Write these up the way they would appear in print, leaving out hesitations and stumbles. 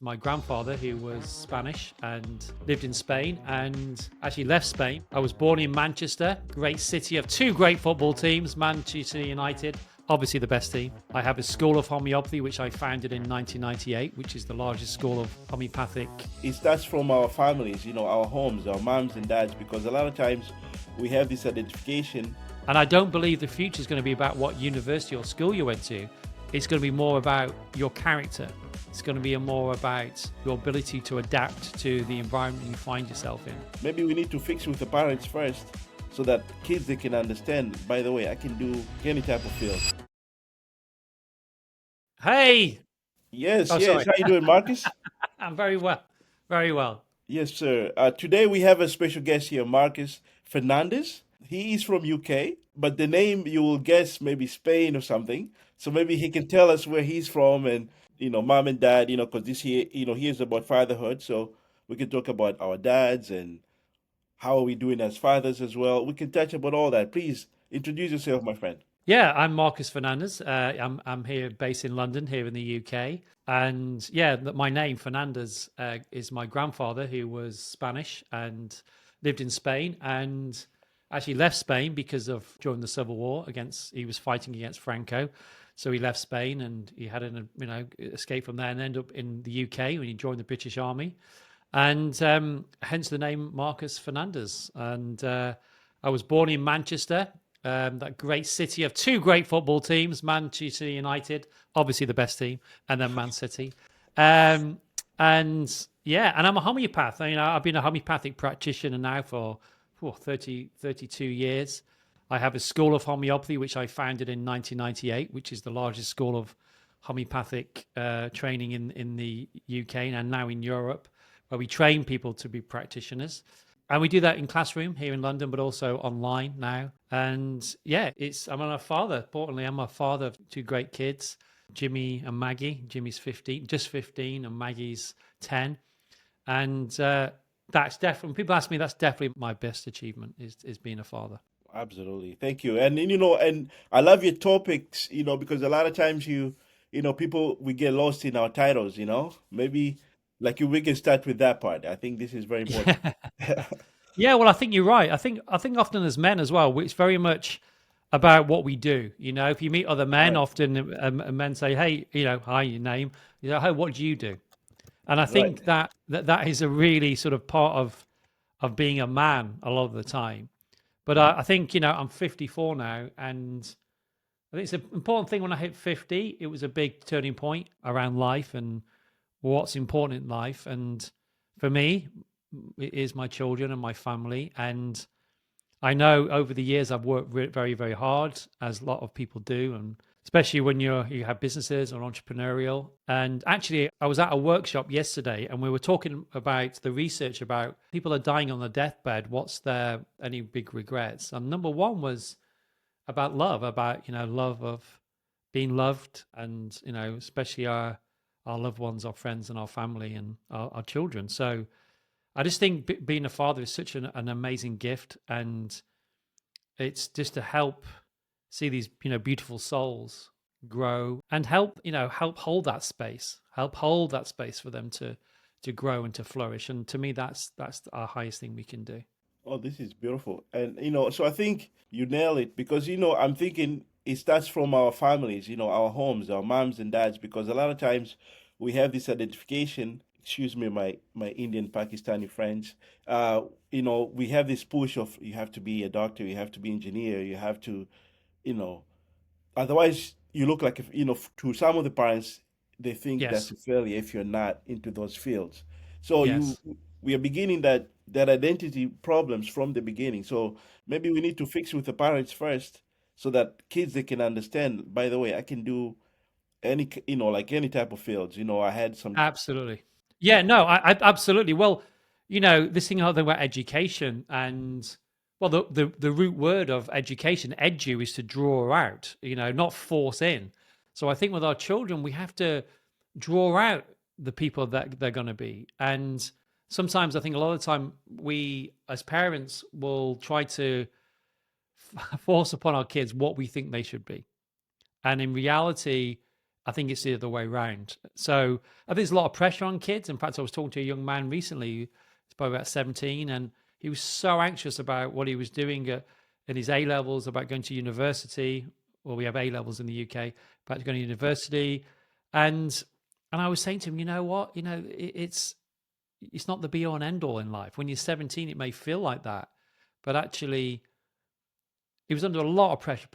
My grandfather, who was Spanish and lived in Spain and actually left Spain. I was born in Manchester, great city of two great football teams, Manchester United, obviously the best team. I have a school of homeopathy, which I founded in 1998, which is the largest school of homeopathic. It starts from our families, our homes, our moms and dads, because a lot of times we have this identification. And I don't believe the future is going to be about what university or school you went to. It's going to be more about your character. It's going to be more about your ability to adapt to the environment you find yourself in. Maybe we need to fix with the parents first so that kids, they can understand, by the way, I can do any type of field. Hey! Yes. Sorry. How you doing, Marcus? I'm very well. Very well. Yes, sir. Today we have a special guest here, Marcus Fernandez. He is from UK, but the name you will guess maybe Spain or something. So maybe he can tell us where he's from and, mom and dad, because this here, he is about fatherhood. So we can talk about our dads and how are we doing as fathers as well. We can touch about all that. Please introduce yourself, my friend. Yeah, I'm Marcus Fernandez. I'm here, based in London, here in the UK. And yeah, my name Fernandez is my grandfather, who was Spanish and lived in Spain and actually left Spain because of during the Civil War he was fighting against Franco. So he left Spain and he had an escape from there and ended up in the UK when he joined the British Army, and hence the name Marcus Fernandez. And I was born in Manchester, that great city of two great football teams, Manchester United, obviously the best team, and then Man City. And yeah, and I'm a homeopath. I've been a homeopathic practitioner now for 32 years. I have a school of homeopathy, which I founded in 1998, which is the largest school of homeopathic training in the UK and now in Europe, where we train people to be practitioners. And we do that in classroom here in London, but also online now. And yeah, I'm a father. Importantly, I'm a father of two great kids, Jimmy and Maggie. Jimmy's 15, just 15, and Maggie's 10. And that's definitely, when people ask me, that's definitely my best achievement is being a father. Absolutely. Thank you. And I love your topics, because a lot of times people, we get lost in our titles. Maybe like we can start with that part. I think this is very important. Yeah. Yeah, well, I think you're right. I think often as men as well, it's very much about what we do. If you meet other men, Right. often men say, "Hey, hi, your name." "Hey, what do you do?" And I Right. think that is a really sort of part of being a man a lot of the time. But I think I'm 54 now, and I think it's an important thing. When I hit 50, it was a big turning point around life and what's important in life. And for me, it is my children and my family. And I know over the years I've worked very, very hard, as a lot of people do, and especially when you have businesses or entrepreneurial. And actually, I was at a workshop yesterday, and we were talking about the research about people are dying on the deathbed. What's their any big regrets? And number one was about love, about love of being loved, and especially our loved ones, our friends, and our family, and our children. So I just think being a father is such an amazing gift, and it's just to help see these beautiful souls grow and help hold that space, for them to grow and to flourish. And to me, that's our highest thing we can do. Oh, this is beautiful. And so I think you nail it because I'm thinking it starts from our families, our homes, our moms and dads, because a lot of times we have this identification, excuse me, my Indian Pakistani friends. We have this push of you have to be a doctor, you have to be engineer, you have to, you know, otherwise you look like if, to some of the parents they think that's Yes, a failure if you're not into those fields. So yes. we are beginning that identity problems from the beginning. So maybe we need to fix with the parents first so that kids, they can understand, by the way, I can do like any type of fields. I had some. Absolutely. Yeah, no, I absolutely. Well, this thing about education, and well, the root word of education, edu, is to draw out, not force in. So I think with our children, we have to draw out the people that they're going to be. And sometimes I think a lot of the time we as parents will try to force upon our kids what we think they should be. And in reality, I think it's the other way around. So I think there's a lot of pressure on kids. In fact, I was talking to a young man recently, he's probably about 17, and he was so anxious about what he was doing in his A levels, about going to university. Well, we have A levels in the UK, about going to university, and I was saying to him, you know what, it's not the be all and end all in life. When you're 17, it may feel like that, but actually, he was under a lot of pressure,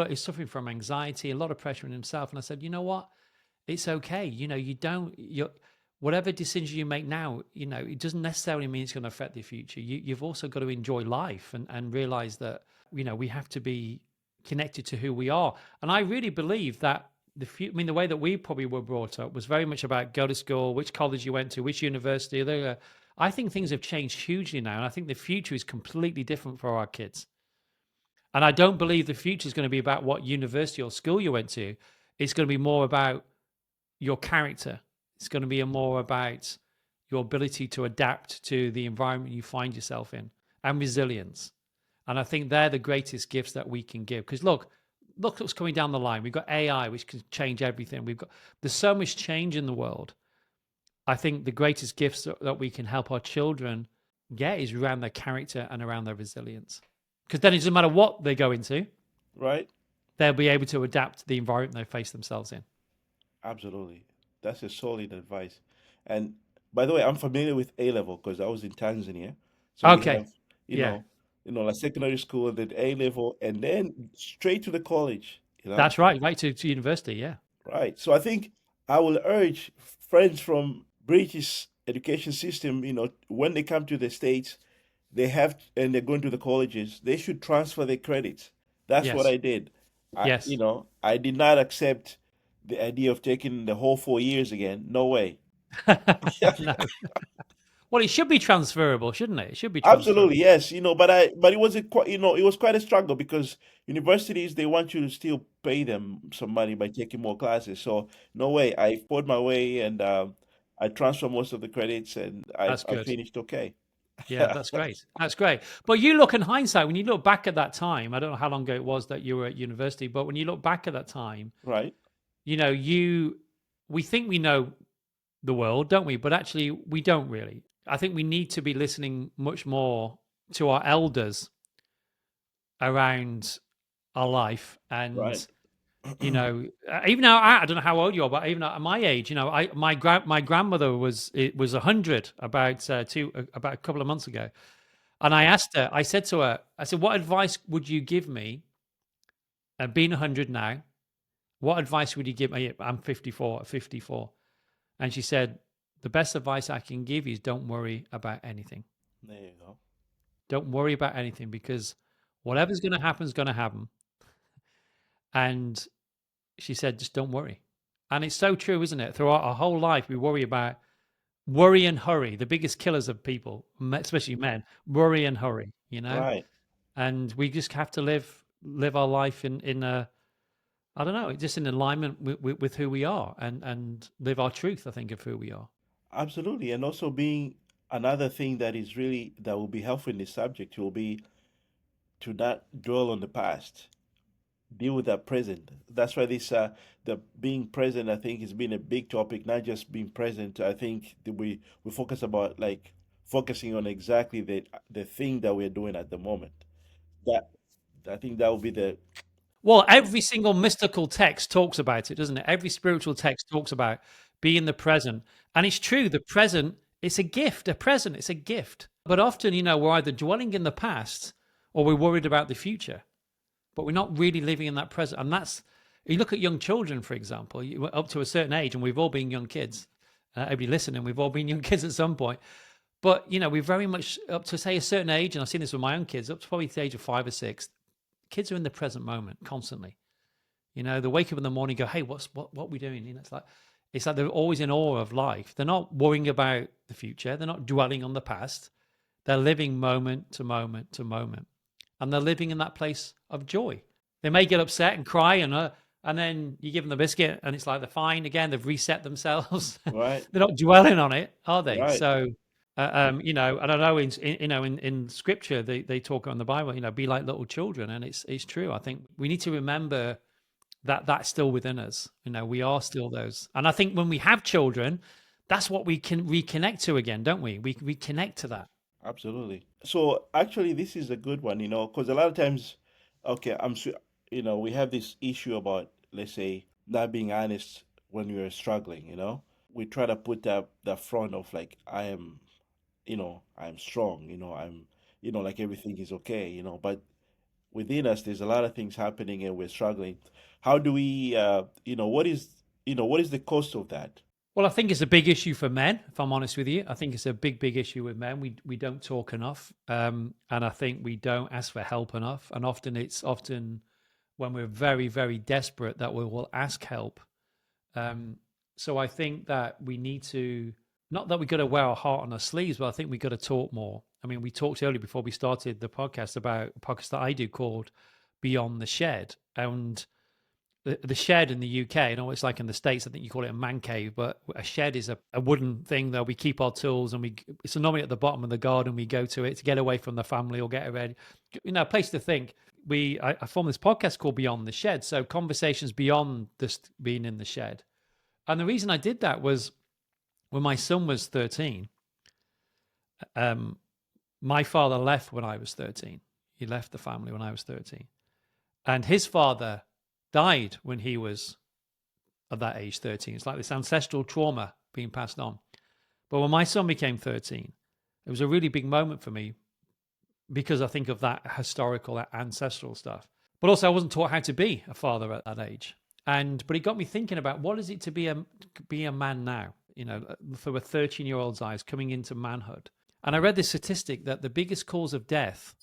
he's suffering from anxiety, a lot of pressure on himself. And I said, you know what? It's okay. Whatever decision you make now, it doesn't necessarily mean it's going to affect the future. You've also got to enjoy life and realize that, we have to be connected to who we are. And I really believe that the way that we probably were brought up was very much about go to school, which college you went to, which university. I think things have changed hugely now. And I think the future is completely different for our kids. And I don't believe the future is going to be about what university or school you went to. It's going to be more about your character. It's going to be more about your ability to adapt to the environment you find yourself in and resilience. And I think they're the greatest gifts that we can give. Because look what's coming down the line. We've got AI, which can change everything. There's so much change in the world. I think the greatest gifts that we can help our children get is around their character and around their resilience. Because then it doesn't matter what they go into, right? They'll be able to adapt to the environment they face themselves in. Absolutely. That's a solid advice. And by the way, I'm familiar with A level because I was in Tanzania. So we Okay. have, Yeah, like secondary school, then A level, and then straight to the college, that's right. Right to university. Yeah. Right. So I think I will urge friends from British education system, when they come to the States, and they're going to the colleges, they should transfer their credits. That's what Yes. I did. Yes. I did not accept the idea of taking the whole 4 years again. No way. No. Well, it should be transferable, shouldn't it? It should be Absolutely, transferable. yes. But it wasn't quite, it was quite a struggle because universities, they want you to still pay them some money by taking more classes. So no way. I fought my way, and I transferred most of the credits, and That's I good. finished okay. Yeah, that's great. That's great. But you look in hindsight, when you look back at that time, I don't know how long ago it was that you were at university, but when you look back at that time, Right. we think we know the world, don't we? But actually, we don't really. I think we need to be listening much more to our elders around our life. And, Right. even now, I don't know how old you are, but even at my age, my grandmother was 100 about about a couple of months ago. And I said to her, what advice would you give me? Being 100 now, what advice would you give me? I'm 54. And she said, the best advice I can give you is don't worry about anything. There you go. Don't worry about anything because whatever's going to happen is going to happen. And she said, just don't worry. And it's so true, isn't it? Throughout our whole life, we worry and hurry, the biggest killers of people, especially men, worry and hurry, Right. and we just have to live our life in a, I don't know, just in alignment with who we are and live our truth, I think, of who we are. Absolutely. And also being another thing that will be helpful in this subject will be to not dwell on the past. Deal with that present. That's why the being present, I think, has been a big topic. Not just being present. I think that we focus about like focusing on exactly the thing that we're doing at the moment. That I think that will be the Well, every single mystical text talks about it, doesn't it? Every spiritual text talks about being the present. And it's true, the present, it's a gift. A present, it's a gift. But often, we're either dwelling in the past or we're worried about the future, but we're not really living in that present. And you look at young children, for example, up to a certain age, and we've all been young kids. Everybody listening, we've all been young kids at some point. But, we're very much up to, say, a certain age, and I've seen this with my own kids, up to probably the age of 5 or 6, kids are in the present moment constantly. They wake up in the morning and go, hey, what are we doing? It's like they're always in awe of life. They're not worrying about the future. They're not dwelling on the past. They're living moment to moment to moment. And they're living in that place of joy. They may get upset and cry, and then you give them the biscuit and it's like they're fine again. They've reset themselves. right. They're not dwelling on it, are they? Right. So, and I know in scripture, they talk on the Bible, be like little children. And it's true. I think we need to remember that's still within us. We are still those. And I think when we have children, that's what we can reconnect to again, don't we? We connect to that. Absolutely. So actually, this is a good one, because a lot of times, okay, we have this issue about, let's say, not being honest when we're struggling. We try to put that front of like, I'm strong, like everything is okay. But within us, there's a lot of things happening and we're struggling. How do we, what is the cost of that? Well, I think it's a big issue for men, if I'm honest with you. I think it's a big, big issue with men. We don't talk enough. And I think we don't ask for help enough. And often when we're very, very desperate that we will ask help. So I think that we need to, not that we got to wear our heart on our sleeves, but I think we got to talk more. I mean, we talked earlier before we started the podcast about a podcast that I do called Beyond the Shed. And the shed in the UK, it's like in the States, I think you call it a man cave, but a shed is a wooden thing that we keep our tools, and it's normally at the bottom of the garden. We go to it to get away from the family or get ready, a place to think. I formed this podcast called Beyond the Shed. So conversations beyond just being in the shed. And the reason I did that was when my son was 13, my father left when I was 13. He left the family when I was 13. And his father died when he was at that age, 13. It's like this ancestral trauma being passed on. But when my son became 13, it was a really big moment for me because I think of that historical, that ancestral stuff. But also I wasn't taught how to be a father at that age. But it got me thinking about what is it to be a man now, through a 13-year-old's eyes coming into manhood. And I read this statistic that the biggest cause of death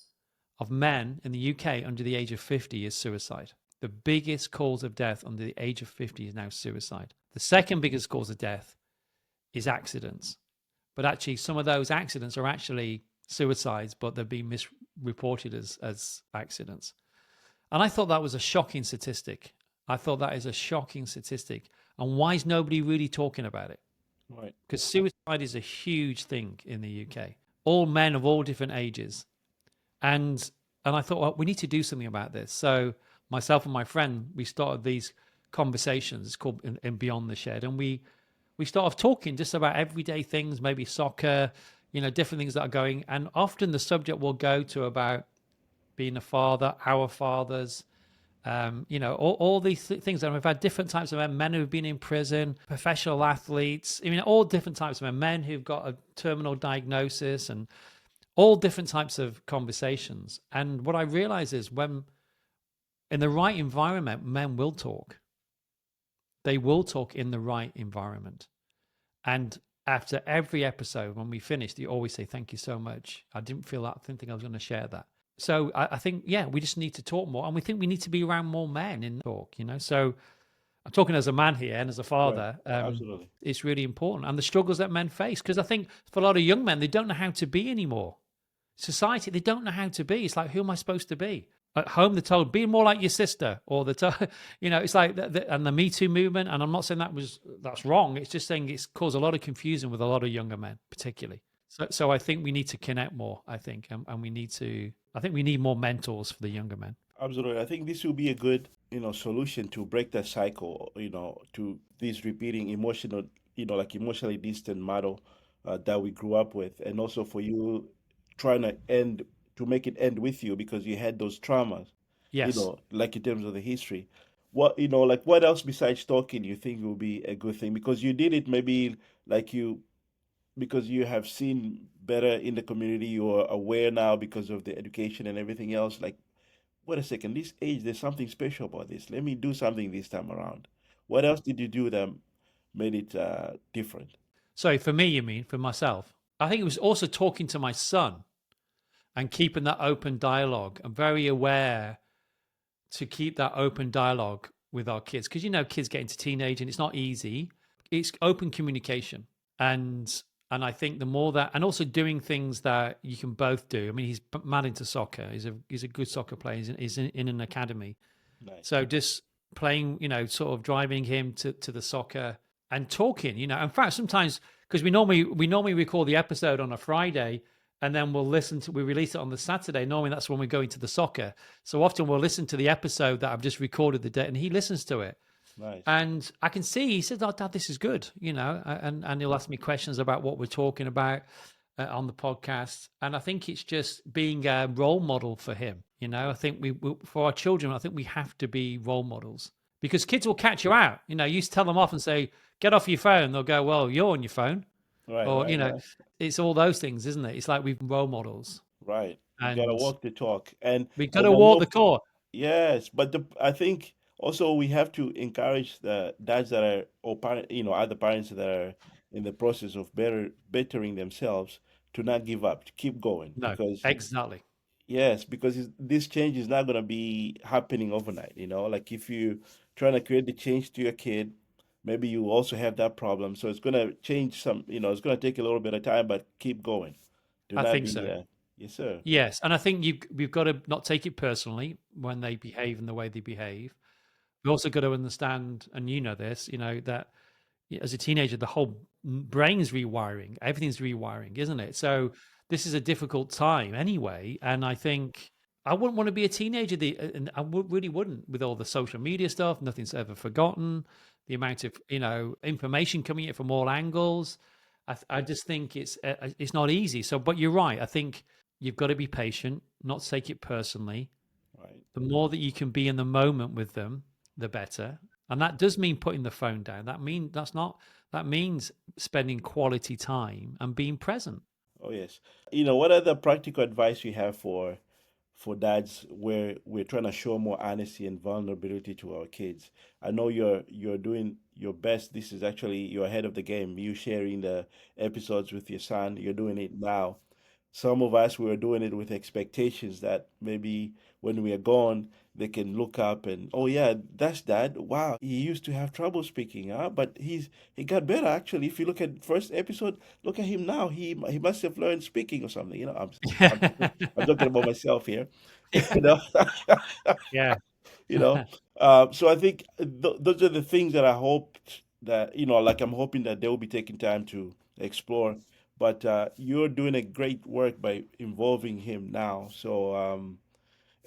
of men in the UK under the age of 50 is suicide. The biggest cause of death under the age of 50 is now suicide. The second biggest cause of death is accidents. But actually, some of those accidents are actually suicides, but they're being misreported as accidents. And I thought that was a shocking statistic. I thought that is a shocking statistic. And why is nobody really talking about it? Right. Because suicide is a huge thing in the UK. All men of all different ages. And I thought, well, we need to do something about this. So myself and my friend, we started these conversations. It's called in Beyond the Shed. And we started talking just about everyday things, maybe soccer, different things that are going. And often the subject will go to about being a father, our fathers, all these things. And we've had different types of men who've been in prison, professional athletes, all different types of men who've got a terminal diagnosis, and all different types of conversations. And what I realize is when in the right environment, men will talk. They will talk in the right environment. And after every episode, when we finish, they always say, "Thank you so much. I didn't think I was going to share that." So I think, we just need to talk more. And we think we need to be around more men in talk, So I'm talking as a man here and as a father. Right. Absolutely. It's really important. And the struggles that men face, because I think for a lot of young men, they don't know how to be anymore. Society, they don't know how to be. It's like, who am I supposed to be? At home, they're told, be more like your sister, or it's like, and the Me Too movement. And I'm not saying that's wrong. It's just saying it's caused a lot of confusion with a lot of younger men, particularly. So I think we need to connect more, I think, and we need more mentors for the younger men. Absolutely. I think this will be a good, solution to break that cycle, to this repeating emotional, like emotionally distant model that we grew up with. And also for you trying to make it end with you because you had those traumas, Yes. like in terms of the history. What else besides talking you think will be a good thing? Because you did it maybe because you have seen better in the community, you are aware now because of the education and everything else. Like, wait a second, this age, there's something special about this. Let me do something this time around. What else did you do that made it different? So for me, you mean for myself? I think it was also talking to my son and keeping that open dialogue. I'm very aware to keep that open dialogue with our kids because kids get into teenage and it's not easy. It's open communication, and I think the more that, and also doing things that you can both do. I mean, he's mad into soccer. He's a good soccer player. He's in an academy. Nice. So just playing, sort of driving him to the soccer and talking. In fact, sometimes because we normally record the episode on a Friday. and then we release it on the Saturday. Normally that's when we're going to the soccer. So often we'll listen to the episode that I've just recorded the day, and he listens to it. Nice. And I can see, he said, "Oh, Dad, this is good," and he'll ask me questions about what we're talking about on the podcast. And I think it's just being a role model for him. I think for our children, I think we have to be role models, because kids will catch you out. You tell them off and say, "Get off your phone." They'll go, "Well, you're on your phone." Right, Or, right, right. it's all those things, isn't it? It's like we've role models, Right. You gotta and walk the talk. And we got and to I'm walk the more court. yes, but I think also we have to encourage the dads that are or other parents that are in the process of bettering themselves to not give up, to keep going No, because exactly. yes, because this change is not gonna be happening overnight. Like if you trying to create the change to your kid, maybe you also have that problem. So it's gonna change some. It's gonna take a little bit of time, but keep going. Do I not think be so. yes, sir. Yes, and I think we've got to not take it personally when they behave in the way they behave. We also got to understand, and this, that as a teenager, the whole brain's rewiring, everything's rewiring, isn't it? So this is a difficult time anyway, and I think I wouldn't want to be a teenager, and really wouldn't, with all the social media stuff. Nothing's ever forgotten. The amount of information coming in from all angles. I just think it's not easy. So, but you're right. I think you've got to be patient, not take it personally. Right. The more that you can be in the moment with them, the better. And that does mean putting the phone down. That means spending quality time and being present. Oh yes. What other practical advice you have for dads where we're trying to show more honesty and vulnerability to our kids? I know you're doing your best. This is actually you're ahead of the game. You sharing the episodes with your son. You're doing it now. Some of us we were doing it with expectations that maybe when we are gone, they can look up and oh yeah, that's dad. Wow, he used to have trouble speaking, huh? But he got better actually. If you look at first episode, look at him now. He must have learned speaking or something. I'm talking about myself here. you know, Yeah. you know. So I think those are the things that I hope that like I'm hoping that they will be taking time to explore. But you're doing a great work by involving him now. So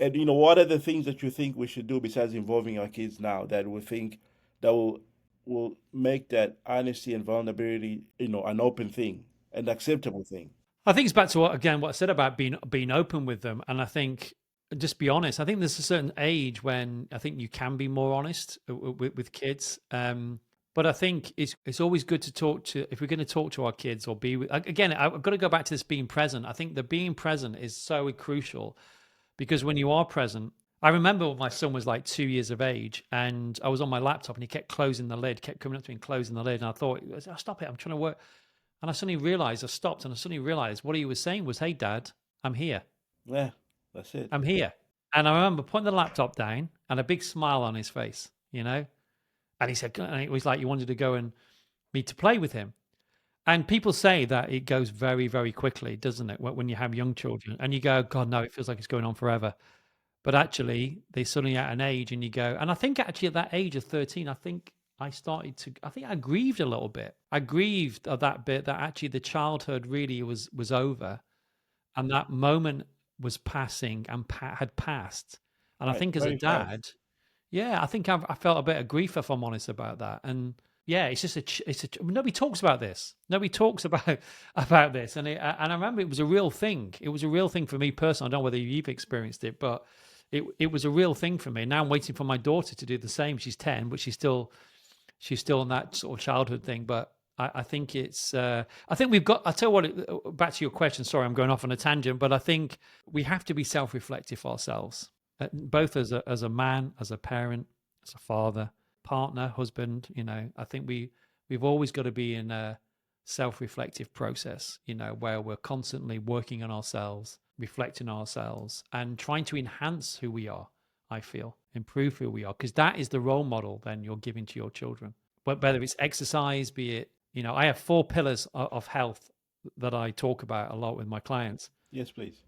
and what are the things that you think we should do besides involving our kids now that we think that will make that honesty and vulnerability an open thing, an acceptable thing? I think it's back to what I said about being open with them. And I think, just be honest. I think there's a certain age when I think you can be more honest with kids. But I think it's always good to talk to, if we're going to talk to our kids or be with, again, I've got to go back to this being present. I think the being present is so crucial, because when you are present, I remember when my son was like 2 years of age, and I was on my laptop and he kept closing the lid, kept coming up to me and closing the lid. And I thought, "Oh, stop it, I'm trying to work." And I suddenly realized, I stopped and I suddenly realized what he was saying was, "Hey, Dad, I'm here. Yeah, that's it. I'm here." And I remember putting the laptop down and a big smile on his face, And he said, and it was like you wanted to go and me to play with him. And people say that it goes very, very quickly, doesn't it? When you have young children and you go, "God, no, it feels like it's going on forever." But actually, they suddenly at an age and you go, and I think actually at that age of 13, I think I grieved a little bit. I grieved of that bit that actually the childhood really was over, and that moment was passing and had passed. And I Right, think as a very fast. dad, yeah, I think I felt a bit of grief, if I'm honest about that. And yeah, it's just nobody talks about this. Nobody talks about this. And I remember it was a real thing. It was a real thing for me personally. I don't know whether you've experienced it, but it was a real thing for me. Now I'm waiting for my daughter to do the same. She's 10, but she's still on that sort of childhood thing. But I think I think we've got, I'll tell you what, back to your question. Sorry, I'm going off on a tangent, but I think we have to be self-reflective ourselves, both as a man, as a parent, as a father, partner, husband. I think we've always got to be in a self-reflective process, where we're constantly working on ourselves, reflecting on ourselves, and trying to enhance who we are. I feel improve who we are, because that is the role model then you're giving to your children. But whether it's exercise, be it, I have 4 pillars of health that I talk about a lot with my clients. Yes, please.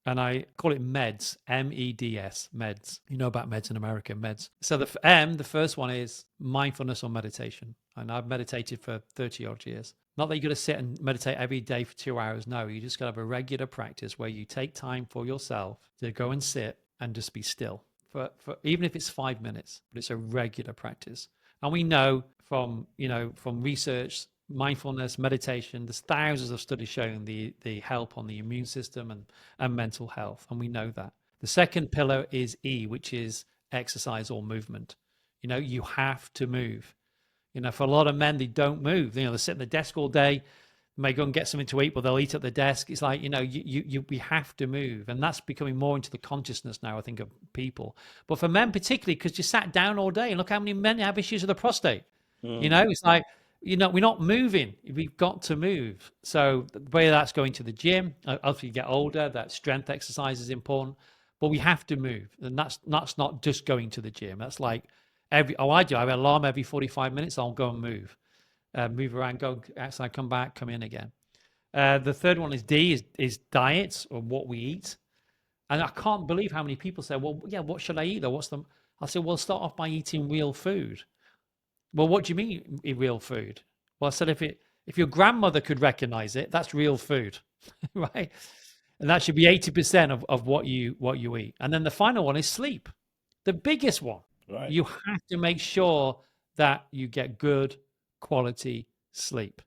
And I call it MEDS, MEDS, MEDS. You know about meds in America, MEDS. So the first one is mindfulness or meditation. And I've meditated for 30 odd years. Not that you got to sit and meditate every day for 2 hours. No, you just got to have a regular practice where you take time for yourself to go and sit and just be still for even if it's 5 minutes, but it's a regular practice. And we know from, from research, mindfulness, meditation, there's thousands of studies showing the help on the immune system and mental health. And we know that. The second pillar is E, which is exercise or movement. You have to move. For a lot of men, they don't move. They sit at the desk all day, may go and get something to eat, but they'll eat at the desk. It's like, we have to move. And that's becoming more into the consciousness now, I think, of people. But for men particularly, because you sat down all day, and look how many men have issues with the prostate. It's like, we're not moving. We've got to move. So whether that's going to the gym, as you get older, that strength exercise is important, but we have to move. And that's not just going to the gym. That's like I have an alarm every 45 minutes. I'll go and move around, go outside, come back, come in again. The third one is D, is diets, or what we eat. And I can't believe how many people say, well, yeah, what should I eat though? I say, well, start off by eating real food. Well, what do you mean real food? Well, I said, if your grandmother could recognize it, that's real food, right? And that should be 80% of what you eat. And then the final one is sleep, the biggest one. Right. You have to make sure that you get good quality sleep.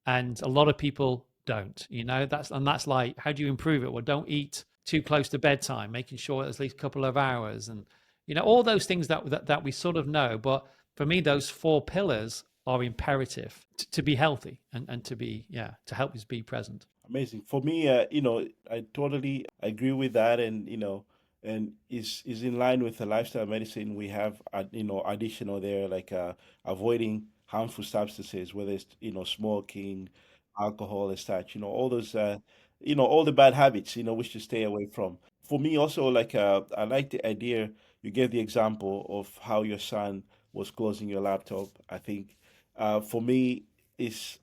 And a lot of people don't, that's like, how do you improve it? Well, don't eat too close to bedtime, making sure at least a couple of hours, and, all those things that we sort of know. But for me, those 4 pillars are imperative to be healthy and to be, to help us be present. Amazing. For me, I totally agree with that, and and is in line with the lifestyle medicine we have. Additional there, like avoiding harmful substances, whether it's smoking, alcohol, and such. All those all the bad habits which to stay away from. For me, also, like I like the idea you gave the example of how your son was closing your laptop. I think for me, is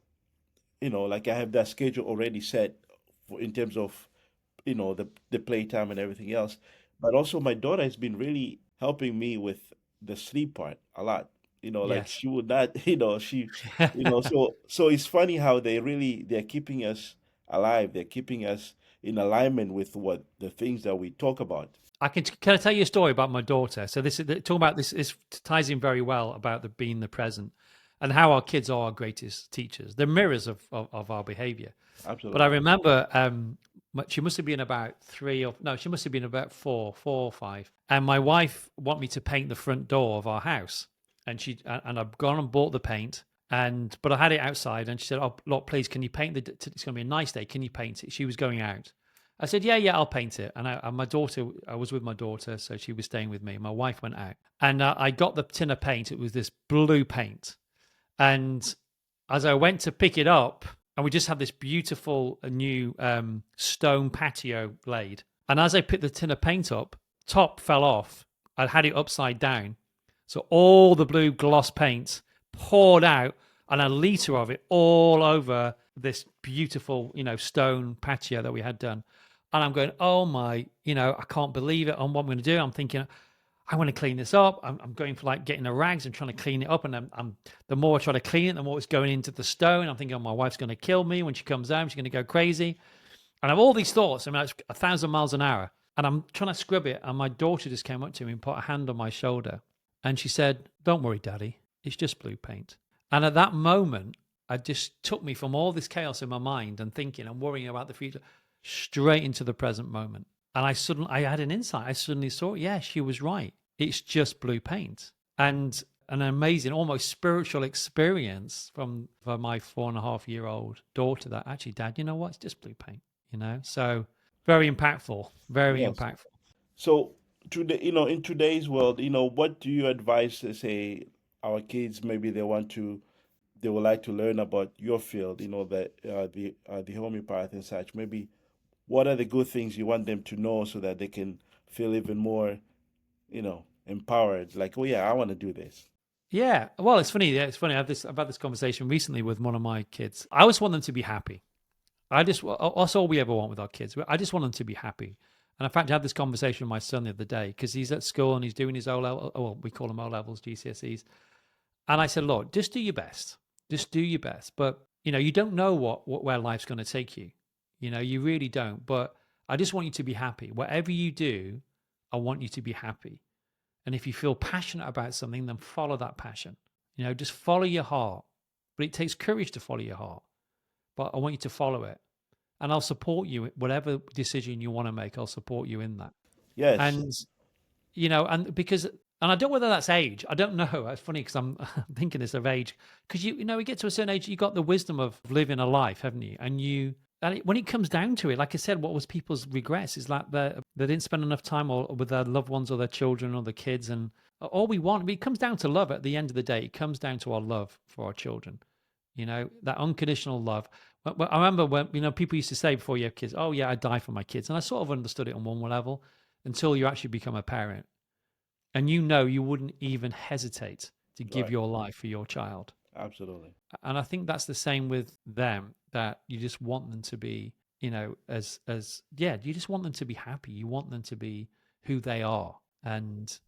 like I have that schedule already set in terms of the playtime and everything else. But also my daughter has been really helping me with the sleep part a lot. Like Yes. she would not, so it's funny how they're keeping us alive. They're keeping us in alignment with what the things that we talk about. Can I tell you a story about my daughter? So this is talking about this. This ties in very well about being the present, and how our kids are our greatest teachers. They're mirrors of our behavior. Absolutely. But I remember she must have been about she must have been about four or five. And my wife wanted me to paint the front door of our house, and I've gone and bought the paint. But I had it outside, and she said, "Oh, look, please, can you paint it's going to be a nice day. Can you paint it?" She was going out. I said, yeah, I'll paint it. And I was with my daughter, so she was staying with me. My wife went out, and I got the tin of paint. It was this blue paint. And as I went to pick it up, and we just had this beautiful new stone patio laid. And as I picked the tin of paint up, top fell off. I had it upside down. So all the blue gloss paint poured out, and a liter of it all over this beautiful, stone patio that we had done. And I'm going, oh my, I can't believe it. And what I'm going to do, I'm thinking, I want to clean this up. I'm going for like getting the rags and trying to clean it up. And the more I try to clean it, the more it's going into the stone. I'm thinking, oh, my wife's going to kill me when she comes home. She's going to go crazy. And I have all these thoughts. I mean, it's 1,000 miles an hour. And I'm trying to scrub it. And my daughter just came up to me and put a hand on my shoulder. And she said, don't worry, Daddy. It's just blue paint. And at that moment, it just took me from all this chaos in my mind and thinking and worrying about the future straight into the present moment. And I had an insight. I suddenly saw, yeah, she was right. It's just blue paint. And an amazing, almost spiritual experience for my 4.5-year-old daughter that actually, Dad, you know what? It's just blue paint, So very impactful, very impactful. So in today's world, what do you advise, say, our kids, maybe they would like to learn about your field, the homeopath and such. Maybe what are the good things you want them to know so that they can feel even more, empowered? Like, oh yeah, I want to do this. Yeah, well, it's funny. Yeah, it's funny. I've had this conversation recently with one of my kids. I always want them to be happy. That's all we ever want with our kids. I just want them to be happy. And in fact, I had this conversation with my son the other day because he's at school and he's doing his O-level. Well, we call them O-levels, GCSEs. And I said, look, just do your best. Just do your best. But, you don't know where life's going to take you. You really don't. But I just want you to be happy. Whatever you do, I want you to be happy. And if you feel passionate about something, then follow that passion. Just follow your heart. But it takes courage to follow your heart. But I want you to follow it. And I'll support you. Whatever decision you want to make, I'll support you in that. Yes. And, and because, and I don't know whether that's age. I don't know. It's funny because I'm thinking this of age. Because, we get to a certain age, you got the wisdom of living a life, haven't you? And when it comes down to it, like I said, what was people's regrets is like they didn't spend enough time with their loved ones or their children or their kids. And all we want, it comes down to love at the end of the day. It comes down to our love for our children, that unconditional love. I remember when, people used to say before you have kids, oh, yeah, I die for my kids. And I sort of understood it on one level until you actually become a parent. And you wouldn't even hesitate to give Right. your life for your child. Absolutely. And I think that's the same with them, that you just want them to be, you just want them to be happy. You want them to be who they are. And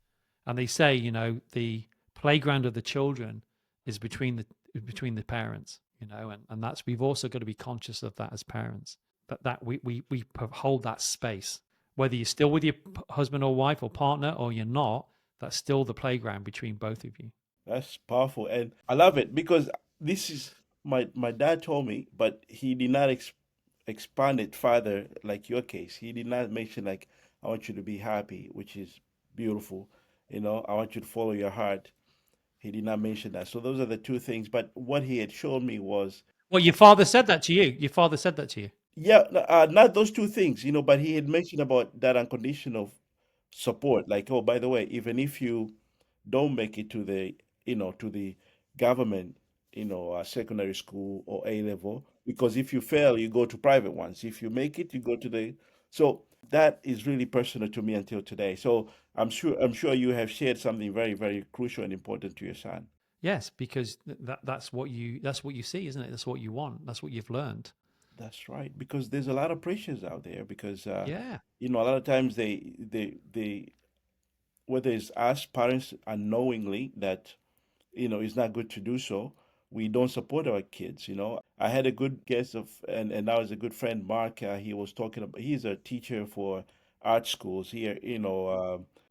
they say, the playground of the children is between the parents, and that's, we've also got to be conscious of that as parents, that we hold that space, whether you're still with your husband or wife or partner or you're not, that's still the playground between both of you. That's powerful, and I love it because this is my dad told me, but he did not expand it further like your case. He did not mention like I want you to be happy, which is beautiful. I want you to follow your heart. He did not mention that. So those are the two things. But what he had shown me was, Well, your father said that to you. Your father said that to you. yeah, not those two things, but he had mentioned about that unconditional support. Like, oh, by the way, even if you don't make it to the government, secondary school or A level, because if you fail, you go to private ones. If you make it, you go to the. So that is really personal to me until today. So I'm sure you have shared something very, very crucial and important to your son. Yes, because that's what you see, isn't it? That's what you want. That's what you've learned. That's right, because there's a lot of pressures out there. Because Yeah, a lot of times they whether it's us parents unknowingly that it's not good to do so, we don't support our kids. I had a good guest of, and that was a good friend, Mark. He was talking about, he's a teacher for art schools here,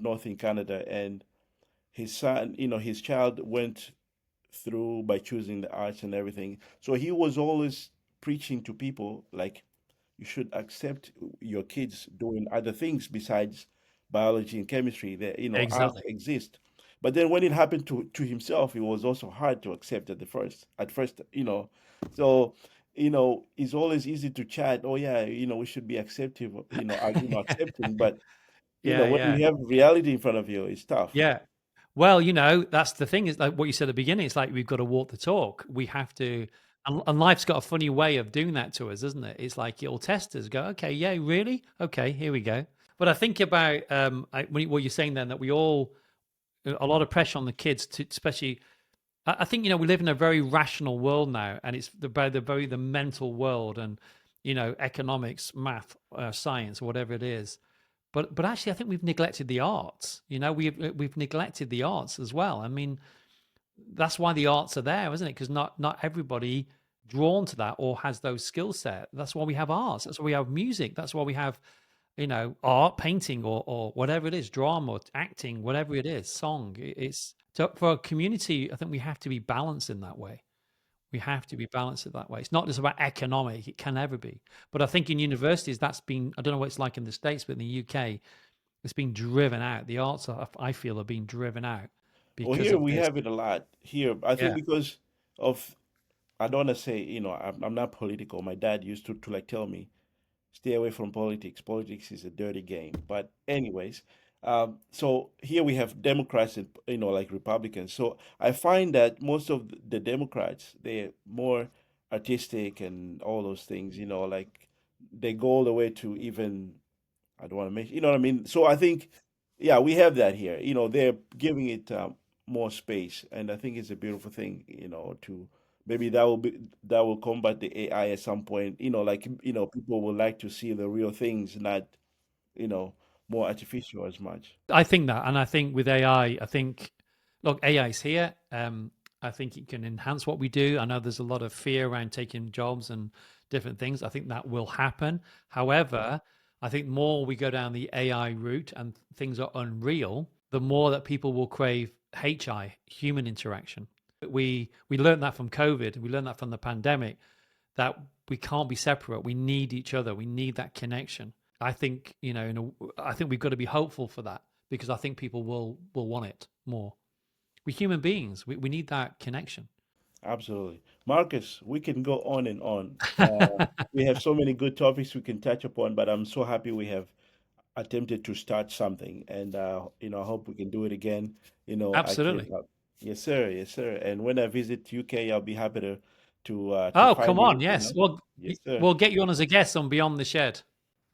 north in Canada, and his son, his child went through by choosing the arts and everything. So he was always preaching to people like you should accept your kids doing other things besides biology and chemistry. That arts exactly. exist. But then when it happened to himself, it was also hard to accept at the first. At first, so it's always easy to chat. Oh yeah, we should be accepting, accepting. But Yeah, when yeah, you have reality in front of you, it's tough. yeah. Well, that's the thing, is like what you said at the beginning. It's like we've got to walk the talk. We have to, and life's got a funny way of doing that to us, isn't it? It's like it'll test us. Go, okay, yeah, really, okay, here we go. But I think about what you're saying then, that we all, a lot of pressure on the kids to, especially. I think we live in a very rational world now, and it's the mental world, and economics, math, science, whatever it is. But actually, I think we've neglected the arts. We've neglected the arts as well. I mean, that's why the arts are there, isn't it? Because not everybody drawn to that or has those skill set. That's why we have arts. That's why we have music. That's why we have art, painting, or whatever it is, drama, acting, whatever it is, song. It's so for a community. I think we have to be balanced in that way. We have to be balanced in that way. It's not just about economic; it can never be. But I think in universities, that's been. I don't know what it's like in the States, but in the UK, it's been driven out. The arts, I feel, are being driven out Well, because here of we this. have it a lot. Here, I think Yeah, because of, I don't want to say, I'm not political. My dad used to like tell me, stay away from politics. Politics is a dirty game. But anyways, so here we have Democrats and like Republicans. So I find that most of the Democrats, they're more artistic and all those things. Like they go all the way to even, I don't want to mention, you know what I mean? So I think, yeah, we have that here. They're giving it more space, and I think it's a beautiful thing. To maybe that will combat the AI at some point. Like people would like to see the real things, not you know more artificial as much. I think that, and I think with AI, I think look, AI is here. I think it can enhance what we do. I know there's a lot of fear around taking jobs and different things. I think that will happen. However, I think more we go down the AI route and things are unreal, the more that people will crave HI, human interaction. We learned that from COVID. We learned that from the pandemic, that we can't be separate. We need each other. We need that connection. I think, I think we've got to be hopeful for that, because I think people will want it more. We're human beings. We need that connection. Absolutely. Marcus, we can go on and on. We have so many good topics we can touch upon, but I'm so happy we have attempted to start something. And, I hope we can do it again. I can, Absolutely. yes, sir. Yes, sir. And when I visit UK, I'll be happy to Oh, find come you, on. Yes. Well, Yes, sir. we'll get you on as a guest on Beyond the Shed.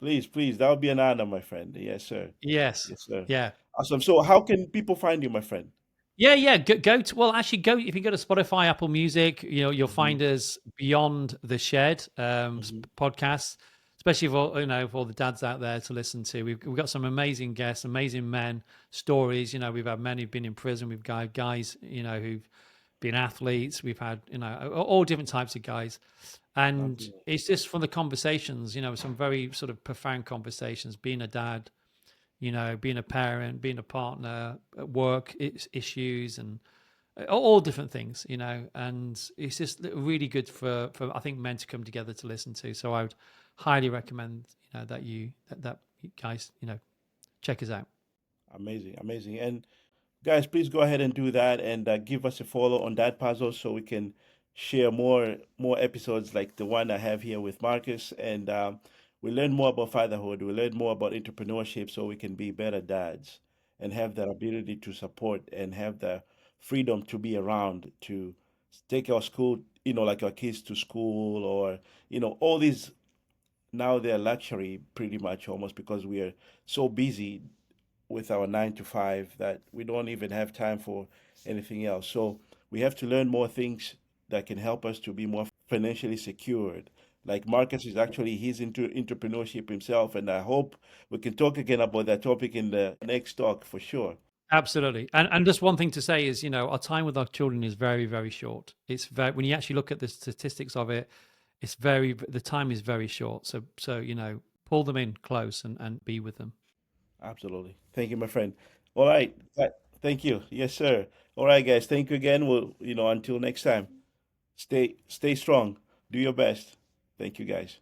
Please, please. That would be an honor, my friend. Yes, sir. Yes. Yes, sir. Yeah. Awesome. So how can people find you, my friend? Yeah, yeah. Go to, well, actually, go if you go to Spotify, Apple Music, you'll Hmm. find us Beyond the Shed Hmm. podcasts, especially for for all the dads out there to listen to. We've got some amazing guests, amazing men, stories. We've had men who've been in prison. We've got guys who've been athletes. We've had all different types of guys, and Absolutely. it's just from the conversations. Some very sort of profound conversations. Being a dad, being a parent, being a partner, at work issues, and all different things, and it's just really good for I think men to come together to listen to. So I would highly recommend, that you guys, check us out. Amazing, amazing. And guys, please go ahead and do that and give us a follow on that puzzle so we can share more episodes like the one I have here with Marcus. And we learn more about fatherhood. We learn more about entrepreneurship so we can be better dads and have that ability to support and have the freedom to be around to take our school, like our kids to school or, all these now they're luxury pretty much almost because we are so busy with our 9 to 5 that we don't even have time for anything else. So we have to learn more things that can help us to be more financially secured. Like Marcus is actually he's into entrepreneurship himself, and I hope we can talk again about that topic in the next talk for sure. Absolutely. And just one thing to say is, our time with our children is very, very short. It's very, when you actually look at the statistics of it, the time is very short. So, pull them in close and be with them. Absolutely. Thank you, my friend. All right. Thank you. Yes, sir. All right, guys. Thank you again. We'll, until next time. Stay strong. Do your best. Thank you, guys.